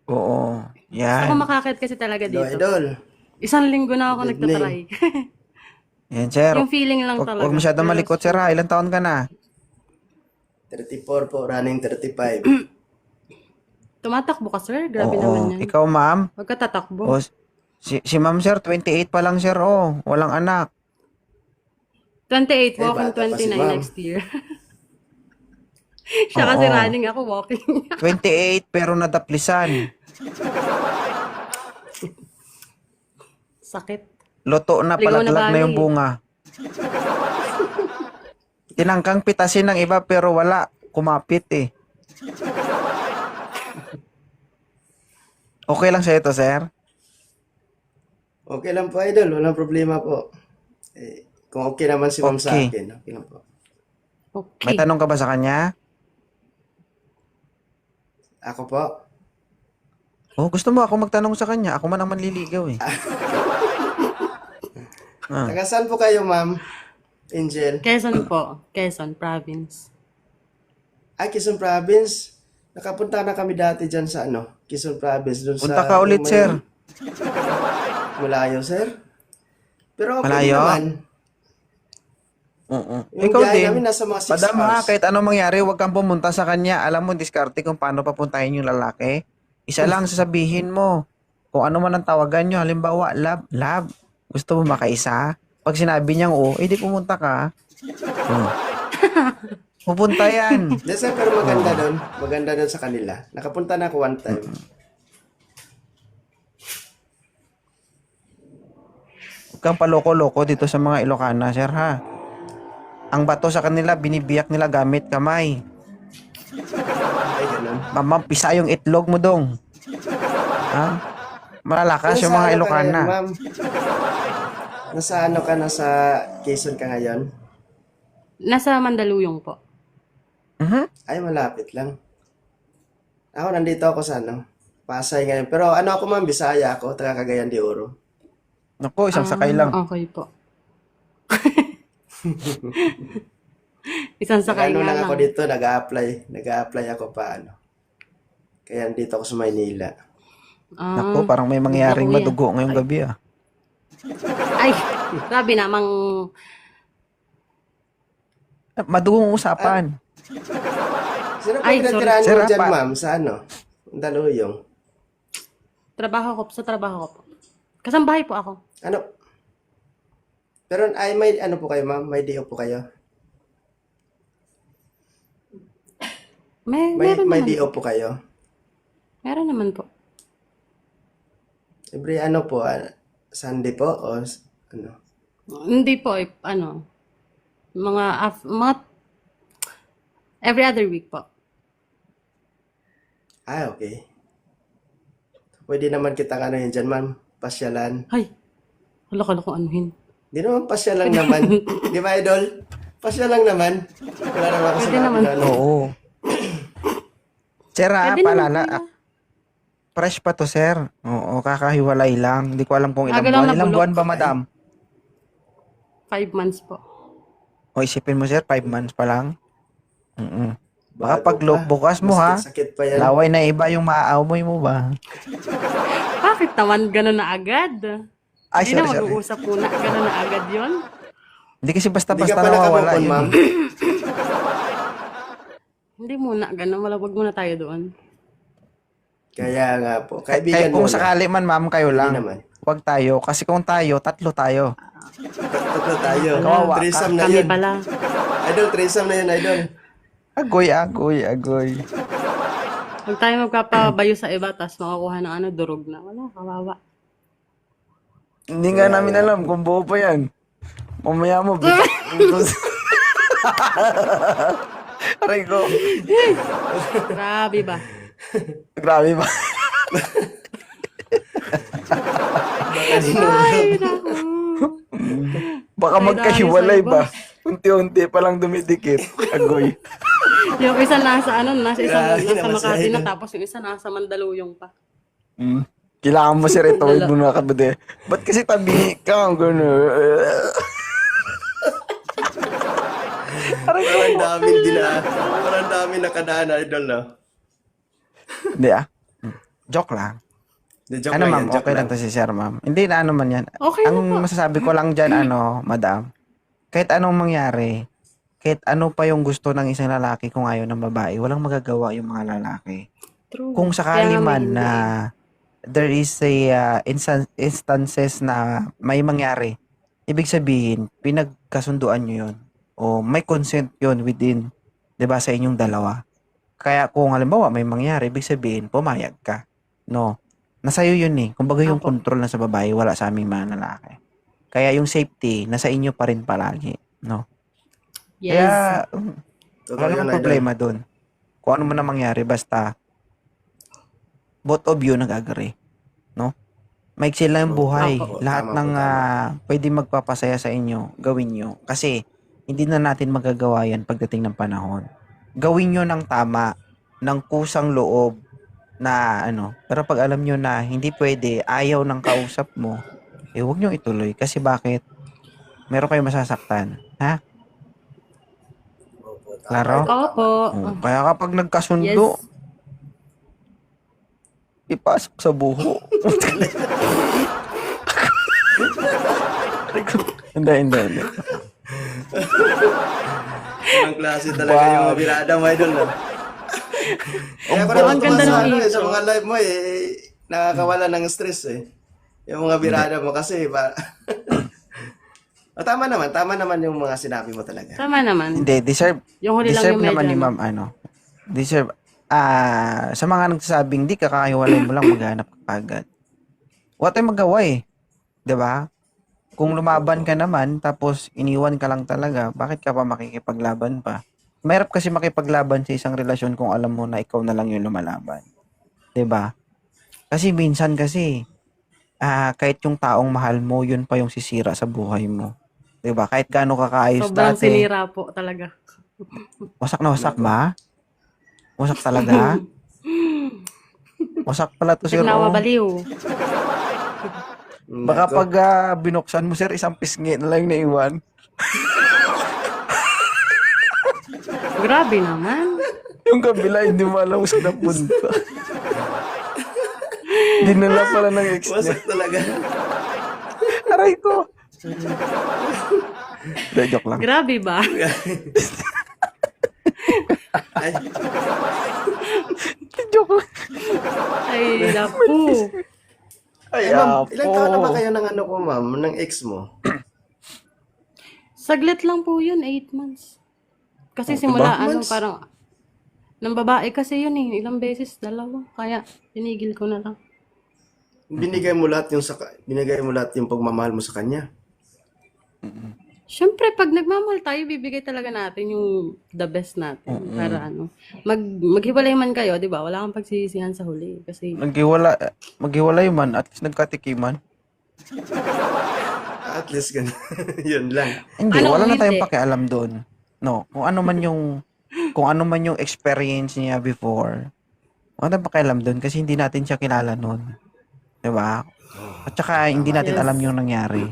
Oo. Gusto ko Yan. makakit kasi talaga Hello, dito. idol. Isang linggo na ako Good nagtatry. evening. Yan, sir. Yung feeling lang Wag talaga. masyadong Pero malikot, sir, ha? Ilang taon ka na? 34 po, running 35. tumatakbo ka, sir. Grabe Oo. naman yan. Ikaw, ma'am? Huwag ka tatakbo. O, si ma'am, sir, 28 pa lang, sir. Oh, walang anak. 28, Eh, walking bata pa si 29 ma'am. next year. Siya kasi Oo. running, ako walking. 28 pero nadaplisan. Sakit. Loto na, Ligaw na palaglag na yung bali. bunga. Tinangkang pitasin ng iba pero wala. Kumapit eh. Okay lang sa'yo to, sir? Okay lang po, idol. Walang problema po. Kung okay naman si ma'am sa Okay. akin, okay lang po. May Okay. tanong ka ba sa kanya? Ako po? Oh, gusto mo ako magtanong sa kanya? Ako man ang manliligaw eh. Taga saan po kayo, ma'am? Angel? Quezon po. Quezon Province. Ay, Quezon Province. Nakapunta na kami dati dyan sa Quezon Province. Dun Punta sa, ka ulit, yung may- sir. Malayo, sir. Pero okay Malayo? naman. Oo. Yung Ikaw biyahe din. namin nasa mga 6 Madam ha, hours. kahit anong mangyari, huwag kang pumunta sa kanya. Alam mo, diskarte kung paano papuntahin yung lalaki. Isa lang sasabihin mo. Kung ano man ang tawagan nyo, halimbawa, love. Gusto mo makaisa? Pag sinabi niyang oo, di pumunta ka. Hmm. Pupunta yan. Hindi, sir, pero maganda doon. Maganda doon sa kanila. Nakapunta na ako one time. Huwag kang paloko-loko dito sa mga Ilocana, sir ha. Ang bato sa kanila, binibiyak nila gamit kamay. Ay, ganun. Mamampisa yung itlog mo dong. Ha? Malalakas yung mga Nasa ano ka Ilocana. ngayon, ma'am? Nasa ka? Nasa Quezon ka ngayon? Nasa Mandaluyong po. Mhm. Ay, malapit lang. Ako, nandito ako sa Pasay ngayon. Pero ako, ma'am, Bisaya ako. Taga Cagayan de Oro. Naku, isang sakay lang. Okay po. Isang sakay Ano nga lang lang. ako dito, nag-a-apply ako pa Kaya dito ako sa Maynila. Naku, parang may mangyaring Naku, yan. madugo ngayong gabi ah. Ay, grabe namang Madugong usapan. Sino po Ay, pinatirahan sorry. mo Sir, dyan, apa? ma'am? Sa Daluyong. sa trabaho ko. Kasambahay po ako. Pero may po kayo, ma'am? May DO po kayo? Meron May naman. DO po kayo? Meron naman po. Every po, Sunday po o Hindi po, mga every other week po. Okay. Pwede naman kitang yun dyan, ma'am. Pasyalan. Ay, wala ka kung anuhin. Di naman pasyalan naman. Di ba, idol? Pasyalan naman. Wala naman ako Pwede sinabi naman. na Oo. Sir ha, Pwede naman paalala. po. Fresh pa to, sir. Oo, kakahiwalay lang. Hindi ko alam kung ilang Aga lang buwan. Ilang nabulok. buwan ba, madam? 5 months po. O isipin mo, sir, 5 months pa lang. Mm-mm. Baka Bago pag pa. bukas mo ha, Masakit pa yan. laway na iba yung maaamoy mo ba? Bakit naman gano'n na agad? Ay, Hindi na sorry. mag-uusap po na gano'n na agad yon. Hindi kasi Hindi ka basta-basta pa nawawala nakamove on, yun. ma'am. Hindi muna gano'n. Wag muna tayo doon. Kaya nga po. Kaya Kaibigan kung mo sakali man, ma'am, kayo Hindi lang. naman. Huwag tayo. Kasi kung tayo, tatlo tayo. Tatlo tayo. Kawawa ka. Threesome na Kami yun. pala. Idol, threesome na yun, idol. Agoy. Huwag tayo magpapabayo sa iba, tapos makakuha ng durog na. Wala, kawawa. Hindi nga namin alam kung buo pa yan. Mamaya mo, Aray ko. Grabe ba? Grabe ba? Ay, naku. Baka Ay, magkahiwalay dami sa ba? iba. Unti-unti pa lang dumidikit. Agoy. Yung isa nasa Grabe nasa naman Makati sila na, yun. tapos yung isa nasa Mandaluyong pa. Kailangan mo sir ito. Huwag mo na kabade. Ba't kasi tabi ka? Gano'n. Parang dami nakadaan, idol, no? Hindi ah. Joke lang. Di joke Ano lang ma'am, yan, joke okay lang lang. to si sir ma'am. Hindi na ano man yan. Okay na po. Ang masasabi ko lang dyan, madam, kahit anong mangyari, kahit ano pa yung gusto ng isang lalaki kung ayaw ng babae, walang magagawa yung mga lalaki. True. Kung Kaya sakali nga may man hindi na eh. there is a instances na may mangyari, ibig sabihin, pinagkasunduan nyo yun. O may consent yun within, 'di ba, sa inyong dalawa. Kaya kung halimbawa may mangyari, ibig sabihin, pumayag ka. No? Nasa iyo yun eh. Kumbaga yung Opo. control na sa babae, wala sa aming mga lalaki. Kaya yung safety, nasa inyo pa rin palagi. No? Yes. Kaya, Totoo wala yun, namang idol. problema dun. Kung ano man ang mangyari, basta, both of you nag-agree. No? Maiksi lang yung buhay. Opo. Lahat Tama po, ng tama. pwede magpapasaya sa inyo, gawin nyo. Kasi, hindi na natin magagawa yan pagdating ng panahon. Gawin nyo ng tama, ng kusang loob, na pero pag alam nyo na hindi pwede, ayaw ng kausap mo, huwag nyo ituloy. Kasi bakit? Meron kayong masasaktan. Ha? Opo, tama, Klaro? idol, tama. Opo. Kaya kapag Yes. nagkasundo, ipasok sa buho. Hindi. Ang klase talaga yung mga birada mo, idol, no? Kaya ako Ang natutuwa ganda sa, ng sa intro. mga live mo nakakawala ng stress yung mga birada mo kasi tama naman yung mga sinabi mo talaga. Tama naman. Hindi, deserve Yung huli lang deserve yung medyo naman ni ma'am deserve sa mga nagsasabing di kakahiwalay mo lang maghanap ka agad. Wala tayong magawa eh. 'Di ba? Kung lumaban ka naman tapos iniwan ka lang talaga, bakit ka pa makikipaglaban pa? Mahirap kasi makipaglaban sa isang relasyon kung alam mo na ikaw na lang yung lumalaban. 'Di ba? Kasi minsan kasi kahit yung taong mahal mo, yun pa yung sisira sa buhay mo. 'Di ba? Kahit gaano ka kaayos Sobrang dati, sinira po talaga. wasak na wasak Nako. ba? Wasak talaga? Wasak pala to, sir. Tignawa Oh. baliw. Baka Nako. pag binuksan mo, sir, isang pisngi na lang yung naiwan. Grabe naman. Yung kabila, hindi mo alam kung saan napunta. Dinala pala ng ex niya. Wasak talaga. Aray ko. Hindi, joke lang. Grabe ba? Ay, Joke lang. Ay, naku. ma'am, Apo. ilang taon na ba kayo ng ma'am, ng ex mo? Saglit lang po yun, 8 months. Kasi Oh, simula, diba? Months? parang, ng babae kasi yun eh. Ilang beses, dalawa. Kaya, tinigil ko na lang. Binigay mo lahat yung pagmamahal mo sa kanya. Siyempre, pag nagmamahal tayo, bibigay talaga natin yung the best natin. Para maghiwalay man kayo, di ba? Wala kang pagsisisihan sa huli. Kasi, Maghiwalay man, at least nagkatikiman. At least ganun. Yun lang. Hindi, Ano, wala na hindi. tayong pakialam doon. No, kung ano man yung experience niya before, wala tayong pakialam doon kasi hindi natin siya kilala noon. 'Di ba? At saka hindi natin Yes. alam yung nangyari.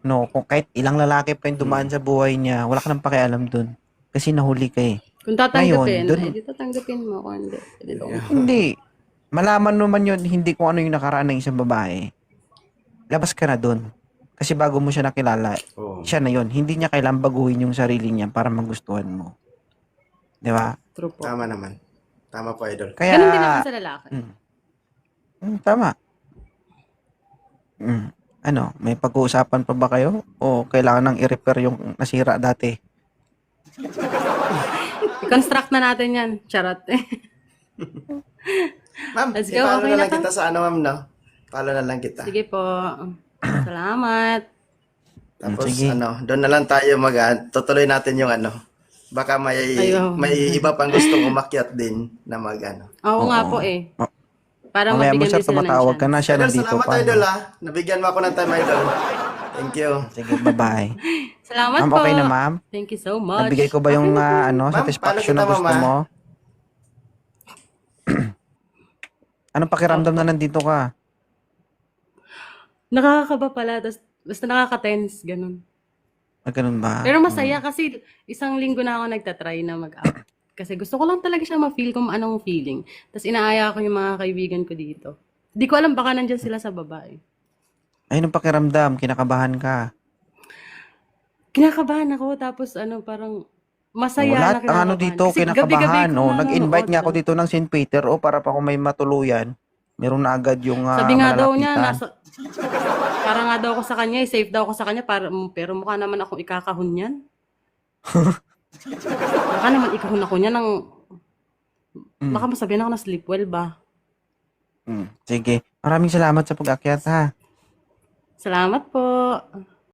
No, kung kahit ilang lalaki pa yung dumaan sa buhay niya, wala ka nang pakialam doon. Kasi nahuli ka eh. kung tatanggapin, Ngayon, dun- di tatanggapin mo. Kung hindi, di lang. Hindi. Malaman mo man yun, hindi kung ano yung nakaraan ng isang babae. Labas ka na doon. Kasi bago mo siya nakilala, Oh. siya na yun. Hindi niya kailangan baguhin yung sarili niya para magustuhan mo. 'Di ba? True po. Tama naman. Tama po, idol. Kaya, Ganun din naman sa lalaki. Tama. May pag-uusapan pa ba kayo? O kailangan nang i-repair yung nasira dati? I-construct na natin yan. Charot. Ma'am, Let's go, i-follow okay na na lang to? kita sa ma'am, no? Follow na lang kita. Sige po. Salamat. Tapos, Sige. doon na lang tayo tutuloy natin yung baka Ayaw. may iba pang gustong umakyat din na Oo nga Oo. po eh. Ma- Para Mamaya mo, mabigyan sir, din sila ng tumatawag ka chance. na siya Idol, nandito salamat, pa. idol, Nabigyan mo ako ng time, idol. Thank you. Sige, bye-bye. Salamat Ma'am, po. okay na, ma'am? Thank you so much. Nabigay ko ba yung Ma'am, satisfaction paano na kita, gusto ma'am, mo? Anong pakiramdam na nandito ka? Nakakakaba pala. Basta nakaka-tense. Ganun. Ganun ba? Pero masaya kasi isang linggo na ako nagtatry na mag-out. Kasi gusto ko lang talaga siya ma-feel kung anong feeling. Tapos inaaya ko yung mga kaibigan ko dito. Di ko alam, baka nandyan sila sa baba eh. Ay, nung pakiramdam, kinakabahan ka. Kinakabahan ako, tapos parang masaya na Lahat ang ano kinakabahan. dito, Kasi gabi-gabi kinakabahan. ko Oh, nag-invite nanonood nga ako lang. dito ng St. Peter. Oh, para pa kung may matuluyan. Meron na agad yung Sabi nga daw niya, malalapitan. para nga daw ako sa kanya, safe daw ako sa kanya, pero mukha naman akong ikakahon yan. Baka naman ikahon ako niya ng, baka masabihan ako na sleep well ba? Sige. Maraming salamat sa pag-akyat ha. Salamat po.